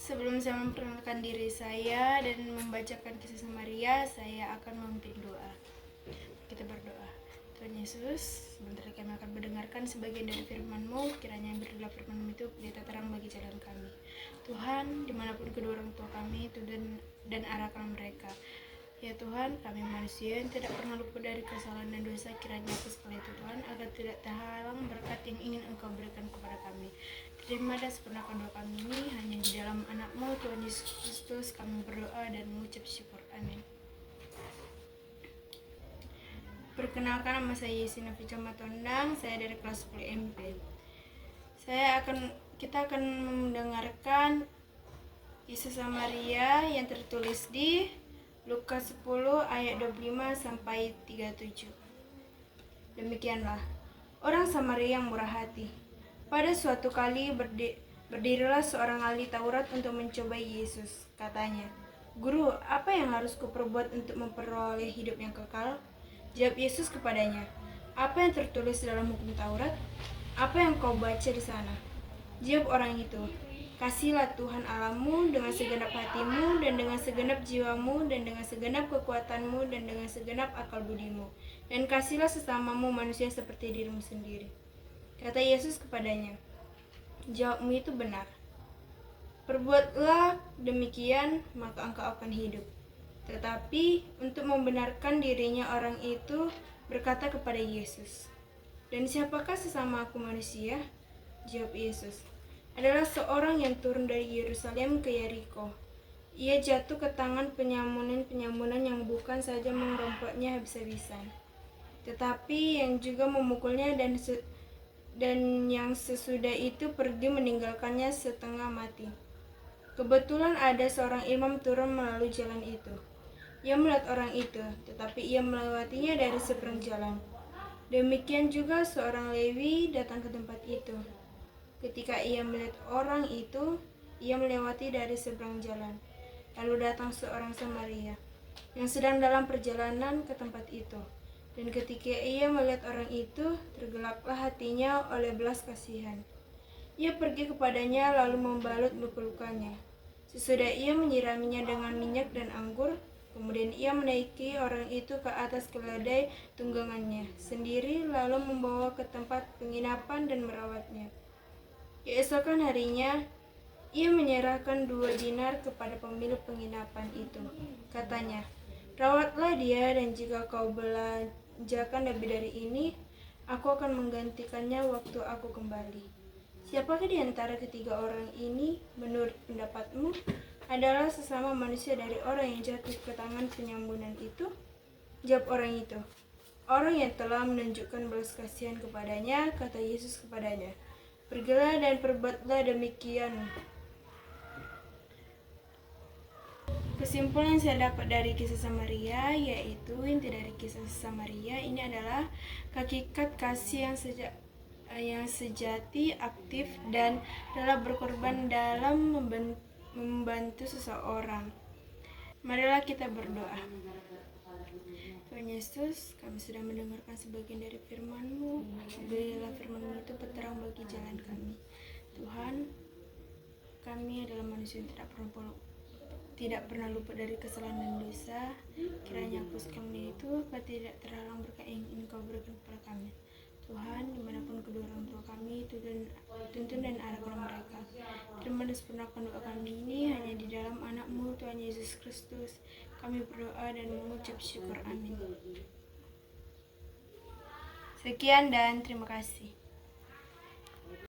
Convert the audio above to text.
Sebelum saya memperkenalkan diri saya dan membacakan kisah Samaria, saya akan memimpin doa. Kita berdoa. Tuhan Yesus, sebentar kami akan mendengarkan sebagian dari firman-Mu. Kiranya yang berdoa firman-Mu itu pelita terang bagi jalan kami. Tuhan, dimanapun kedua orang tua kami, Tuhan dan arahkan mereka. Ya Tuhan, kami manusia yang tidak pernah luput dari kesalahan dan dosa, kiranya sekali itu Tuhan, agar tidak terhalang berkat yang ingin Engkau berikan kepada kami. Terima dan sempurnakan doa kami ini hanya di dalam anak-Mu Tuhan Yesus Kristus kami berdoa dan mengucap syukur. Amin. Perkenalkan, nama saya Yesina Fica Matondang, saya dari kelas 10 MP. Kita akan mendengarkan kisah Samaria yang tertulis di Lukas 10 ayat 25 sampai 37. Demikianlah orang Samaria yang murah hati. Pada suatu kali berdirilah seorang ahli Taurat untuk mencobai Yesus. Katanya, "Guru, apa yang harus kuperbuat untuk memperoleh hidup yang kekal?" Jawab Yesus kepadanya, "Apa yang tertulis dalam hukum Taurat? Apa yang kau baca di sana?" Jawab orang itu, "Kasihilah Tuhan Allahmu dengan segenap hatimu dan dengan segenap jiwamu dan dengan segenap kekuatanmu dan dengan segenap akal budimu. Dan kasihilah sesamamu manusia seperti dirimu sendiri." Kata Yesus kepadanya, "Jawabmu itu benar. Perbuatlah demikian, maka engkau akan hidup." Tetapi untuk membenarkan dirinya orang itu berkata kepada Yesus, "Dan siapakah sesama aku manusia?" Jawab Yesus, "Adalah seorang yang turun dari Yerusalem ke Yeriko. Ia jatuh ke tangan penyamunan yang bukan saja merompaknya habis-habisan, tetapi yang juga memukulnya dan yang sesudah itu pergi meninggalkannya setengah mati. Kebetulan ada seorang imam turun melalui jalan itu. Ia melihat orang itu, tetapi ia melewatinya dari seberang jalan. Demikian juga seorang Lewi datang ke tempat itu. Ketika ia melihat orang itu, ia melewati dari seberang jalan. Lalu datang seorang Samaria yang sedang dalam perjalanan ke tempat itu. Dan ketika ia melihat orang itu, tergeraklah hatinya oleh belas kasihan. Ia pergi kepadanya lalu membalut luka-lukanya. Sesudah ia menyiraminya dengan minyak dan anggur, kemudian ia menaiki orang itu ke atas keledai tunggangannya sendiri lalu membawa ke tempat penginapan dan merawatnya. Keesokan harinya, ia menyerahkan 2 dinar kepada pemilik penginapan itu. Katanya, "Rawatlah dia dan jika kau belanjakan lebih dari ini, aku akan menggantikannya waktu aku kembali." Siapakah di antara ketiga orang ini menurut pendapatmu adalah sesama manusia dari orang yang jatuh ke tangan penyambunan itu? Jawab orang itu, "Orang yang telah menunjukkan belas kasihan kepadanya." Kata Yesus kepadanya, "Pergilah dan perbuatlah demikian." Kesimpulan yang saya dapat dari kisah Samaria yaitu inti dari kisah Samaria ini adalah hakikat kasih yang sejati, aktif, dan rela berkorban dalam membantu seseorang. Marilah kita berdoa. Tuhan Yesus, kami sudah mendengarkan sebagian dari firman-Mu. Berilah firman-Mu itu penerang bagi jalan kami. Tuhan, kami adalah manusia yang tidak pernah luput dari kesalahan dan dosa. Kiranya hapuskan itu agar tidak terhalang berkat yang ingin Kau berikan kepada kami. Tuhan, dimanapun kedua orang tua kami, tuntun dan arahkan mereka. Terima dan sempurnakan doa kami ini hanya di dalam anak-Mu Tuhan Yesus Kristus. Kami berdoa dan mengucap syukur. Amin. Sekian dan terima kasih.